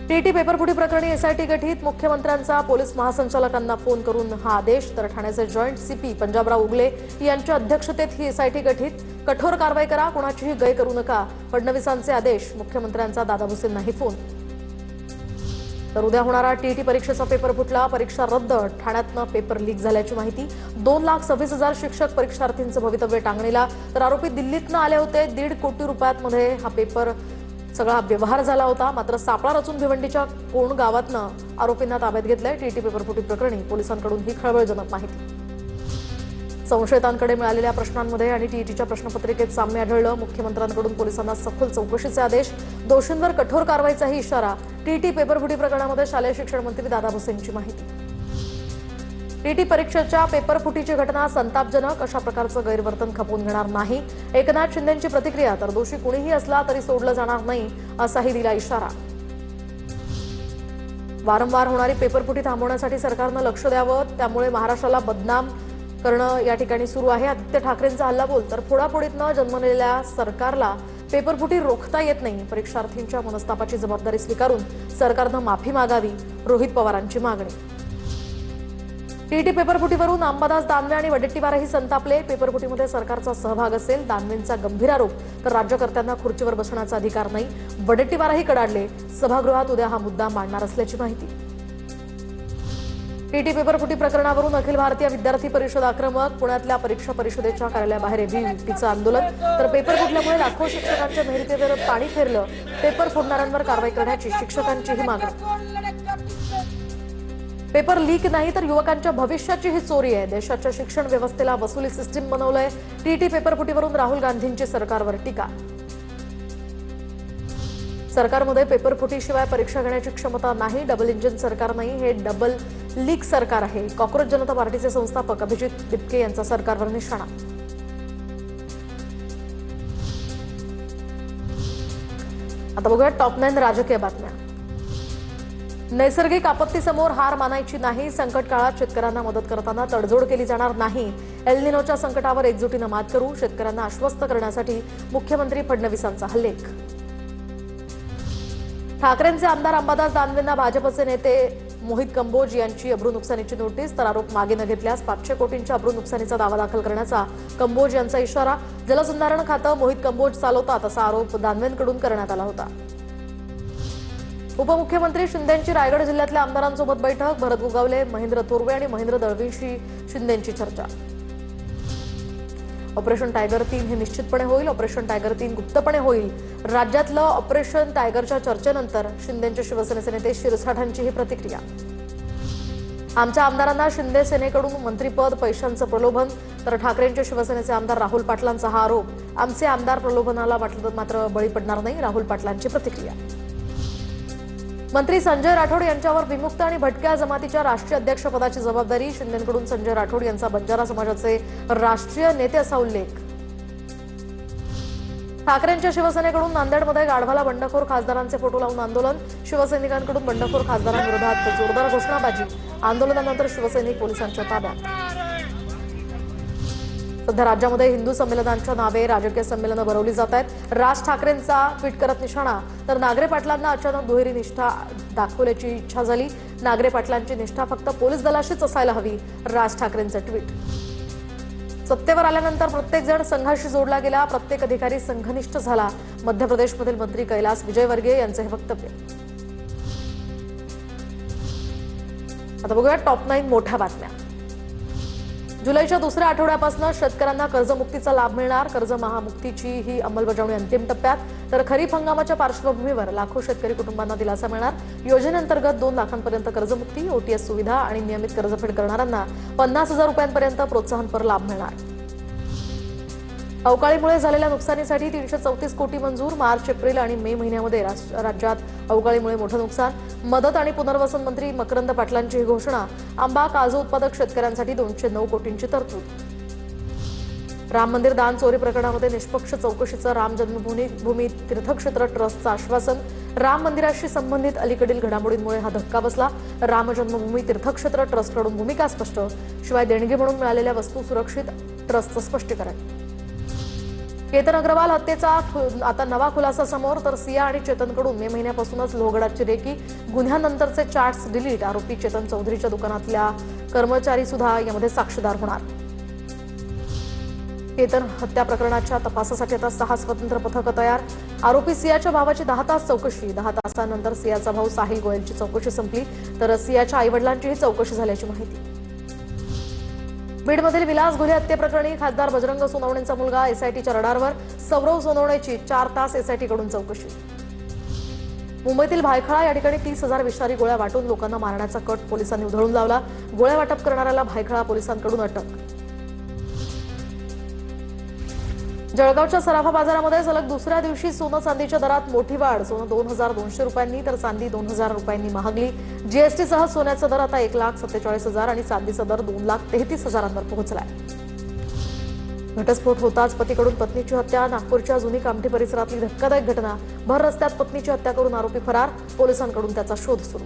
TT पेपरफुटी प्रकरणी SIT गठीत, मुख्यमंत्र्यांचा पोलीस महासंचालकांना फोन करून हा आदेश। तर ठाण्याचे जॉईंट सीपी पंजाबराव उगले यांच्या अध्यक्षतेत ही एसआयटी गठीत। कठोर कारवाई करा, कोणाचीही गय करू नका, फडणवीसांचे आदेश। मुख्यमंत्र्यांचा दादा भुसेंनाही फोन। तर उद्या होणारा टीईटी परीक्षेचा पेपर फुटला, परीक्षा रद्द, ठाण्यातनं पेपर लीक झाल्याची माहिती। 2,26,000 शिक्षक परीक्षार्थींचं भवितव्य टांगणीला। तर आरोपी दिल्लीतनं आले होते। 1.5 कोटी रुपयांमध्ये हा पेपर सगळा व्यवहार झाला होता। मात्र सापळा रचून भिवंडीच्या कोण गावातनं आरोपींना ताब्यात घेतलंय। टीटी पेपरफुटी प्रकरणी पोलिसांकडून ही खळबळजनक माहिती। संशयितांकडे मिळालेल्या प्रश्नांमध्ये आणि टीईटीच्या प्रश्नपत्रिकेत साम्य आढळलं। मुख्यमंत्र्यांकडून पोलिसांना सखोल चौकशीचे आदेश, दोषींवर कठोर कारवाईचाही इशारा। टीटी पेपरफुटी प्रकरणामध्ये शालेय शिक्षण मंत्री दादा भुसेंची माहिती। टीटी परीक्षेच्या पेपरफुटीची घटना संतापजनक, अशा प्रकारचं गैरवर्तन खपवून घेणार नाही। एकनाथ शिंदेंची प्रतिक्रिया, तर दोषी कुणीही असला तरी सोडलं जाणार नाही, असाही दिला इशारा। वारंवार होणारी पेपरफुटी थांबवण्यासाठी सरकारनं लक्ष द्यावं, त्यामुळे महाराष्ट्राला बदनाम करणं या ठिकाणी सुरू आहे। आदित्य ठाकरेंचा हल्लाबोल, तर फोडाफोडीतनं जन्मलेल्या सरकारला पेपरफुटी रोखता येत नाही। परीक्षार्थींच्या मनस्तापाची जबाबदारी स्वीकारून सरकारनं माफी मागावी, रोहित पवारांची मागणी। टीटी पेपरफुटीवरून अंबादास दानवे आणि वडेट्टीवारही संतापले। पेपरफुटीमध्ये सरकारचा सहभाग असेल, दानवेंचा गंभीर आरोप, तर राज्यकर्त्यांना खुर्चीवर बसण्याचा अधिकार नाही। वडेट्टीवारही कडाडले। सभागृहात उद्या हा मुद्दा मांडणार असल्याची माहिती। टीटी पेपरफुटी प्रकरणावरून अखिल भारतीय विद्यार्थी परिषद आक्रमक, पुण्यातल्या परीक्षा परिषदेच्या कार्यालयाबाहेर एबीव्हीपीचं आंदोलन। तर पेपर फुटल्यामुळे लाखो शिक्षकांच्या मेहनतीवर पाणी फिरलं, पेपर फोडणाऱ्यांवर कारवाई करण्याची शिक्षकांचीही मागणी। पेपर लीक नाही तर युवकांच्या भविष्याची ही चोरी आहे। देशाच्या शिक्षण व्यवस्थेला वसुली सिस्टीम बनवलंय। टीटी पेपरफुटीवरून राहुल गांधींची सरकारवर टीका। सरकारमध्ये पेपरफुटीशिवाय परीक्षा घेण्याची क्षमता नाही, डबल इंजिन सरकार नाही, हे डबल लीक सरकार आहे। कॉक्रोच जनता पार्टीचे संस्थापक अभिजित दिपके यांचा सरकारवर निशाणा। आता बघूया टॉप 9 राजकीय बातम्या। नैसर्गिक आपत्तीसमोर हार मानायची नाही, संकट काळात शेतकऱ्यांना मदत करताना तडजोड केली जाणार नाही। एल निनोच्या संकटावर एकजुटीनं मात करू, शेतकऱ्यांना आश्वस्त करण्यासाठी मुख्यमंत्री फडणवीसांचा हल्लेख। ठाकरेंचे आमदार अंबादास दानवेंना भाजपचे नेते मोहित कंबोज यांची अब्रू नुकसानीची नोटीस, तर आरोप मागे न घेतल्यास 500 कोटींच्या अब्रू नुकसानीचा दावा दाखल करण्याचा कंबोज यांचा इशारा। जलसंधारण खातं मोहित कंबोज चालवतात, असा आरोप दानवेंकडून करण्यात आला होता। उपमुख्यमंत्री शिंदेंची रायगड जिल्ह्यातल्या आमदारांसोबत बैठक, भरत गोगावले, महेंद्र थोरवे आणि महेंद्र दळवींशी शिंदेंची चर्चा। ऑपरेशन टायगर 3 हे निश्चितपणे होईल, ऑपरेशन टायगर 3 गुप्तपणे होईल। राज्यातलं ऑपरेशन टायगरच्या चर्चेनंतर शिंदेंचे शिवसेनेचे नेते शिरसाठांची ही प्रतिक्रिया। आमच्या आमदारांना शिंदे सेनेकडून मंत्रीपद, पैशांचं प्रलोभन, तर ठाकरेंचे शिवसेनेचे आमदार राहुल पाटलांचा हा आरोप। आमचे आमदार प्रलोभनाला मात्र बळी पडणार नाही, राहुल पाटलांची प्रतिक्रिया। मंत्री संजय राठोड यांच्यावर विमुक्त आणि भटक्या जमातीच्या राष्ट्रीय अध्यक्षपदाची जबाबदारी, शिंदेंकडून संजय राठोड यांचा बंजारा समाजाचे राष्ट्रीय नेते असा उल्लेख। ठाकरेंच्या शिवसेनेकडून नांदेडमध्ये गाढवाला बंडखोर खासदारांचे फोटो लावून आंदोलन, शिवसैनिकांकडून बंडखोर खासदारांविरोधात जोरदार घोषणाबाजी, आंदोलनानंतर शिवसैनिक पोलिसांच्या ताब्यात। सध्या राज्यामध्ये हिंदू संमेलनांच्या नावे राजकीय संमेलनं भरवली जात आहेत। राज ठाकरेंचा ट्विट करत निशाणा, तर नागरे पाटलांना अचानक दुहेरी निष्ठा दाखवल्याची इच्छा झाली। नागरे पाटलांची निष्ठा फक्त पोलीस दलाशीच असायला हवी, राज ठाकरेंचं ट्विट। सत्तेवर आल्यानंतर प्रत्येक जण संघाशी जोडला गेला, प्रत्येक अधिकारी संघनिष्ठ झाला, मध्य प्रदेशमधील मंत्री कैलास विजयवर्गीय यांचे हे वक्तव्य। आता बघूया टॉप 9 मोठ्या बातम्या। जुलैच्या दुसऱ्या आठवड्यापासून शेतकऱ्यांना कर्जमुक्तीचा लाभ मिळणार, कर्ज महामुक्तीची ही अंमलबजावणी अंतिम टप्प्यात। तर खरीप हंगामाच्या पार्श्वभूमीवर लाखो शेतकरी कुटुंबांना दिलासा मिळणार। योजनेअंतर्गत 2 लाखांपर्यंत कर्जमुक्ती, ओटीएस सुविधा आणि नियमित कर्जफेड करणाऱ्यांना 50,000 रुपयांपर्यंत प्रोत्साहनपर लाभ मिळणार। अवकाळीमुळे झालेल्या नुकसानीसाठी 334 कोटी मंजूर, मार्च, एप्रिल आणि मे महिन्यामध्ये राज्यात अवकाळीमुळे मोठं नुकसान। मदत आणि पुनर्वसन मंत्री मकरंद पाटलांची ही घोषणा। आंबा काजू उत्पादक शेतकऱ्यांसाठी 209 कोटींची तरतूद। राम मंदिर दान चोरी प्रकरणामध्ये निष्पक्ष चौकशीचं राम जन्मभूमी तीर्थक्षेत्र ट्रस्टचं आश्वासन। राम मंदिराशी संबंधित अलीकडील घडामोडींमुळे हा धक्का बसला, राम जन्मभूमी तीर्थक्षेत्र ट्रस्टकडून भूमिका स्पष्ट, शिवाय देणगी म्हणून मिळालेल्या वस्तू सुरक्षित, ट्रस्टचं स्पष्टीकरण। केतन अग्रवाल हत्येचा आता नवा खुलासा समोर, तर सिया आणि चेतनकडून मे महिन्यापासूनच लोहगडाची रेकी, गुन्ह्यानंतरचे चॅट्स डिलीट. आरोपी चेतन चौधरीच्या दुकानातल्या कर्मचारी सुद्धा यामध्ये साक्षीदार होणार. केतन हत्या प्रकरणाच्या तपासासाठी आता 6 स्वतंत्र पथकं तयार. आरोपी सियाच्या भावाची 10 तास चौकशी. 10 तासांनंतर सियाचा भाऊ साहिल गोयलची चौकशी संपली, तर सियाच्या आईवडिलांचीही चौकशी झाल्याची माहिती. बीडमधील विलास घुले हत्येप्रकरणी खासदार बजरंग सोनवणेंचा मुलगा एसआयटीच्या रडारवर. सौरव सोनवणेची 4 तास एसआयटीकडून चौकशी. मुंबईतील भायखळा या ठिकाणी 30,000 विषारी गोळ्या वाटून लोकांना मारण्याचा कट पोलिसांनी उधळून लावला. गोळ्या वाटप करणाऱ्याला भायखळा पोलिसांकडून अटक. जळगावच्या सराफा बाजारामध्ये सलग दुसऱ्या दिवशी सोनं चांदीच्या दरात मोठी वाढ. सोनं 2,200 रुपयांनी तर चांदी 2,000 रुपयांनी महागली. जीएसटीसह सोन्याचा दर आता 1,47,000 आणि चांदीचा दर 2,33,000 पोहोचलाय. घटस्फोट होताच पतीकडून पत्नीची हत्या. नागपूरच्या जुनी कामठी परिसरातली धक्कादायक घटना. भर रस्त्यात पत्नीची हत्या करून आरोपी फरार. पोलिसांकडून त्याचा शोध सुरू.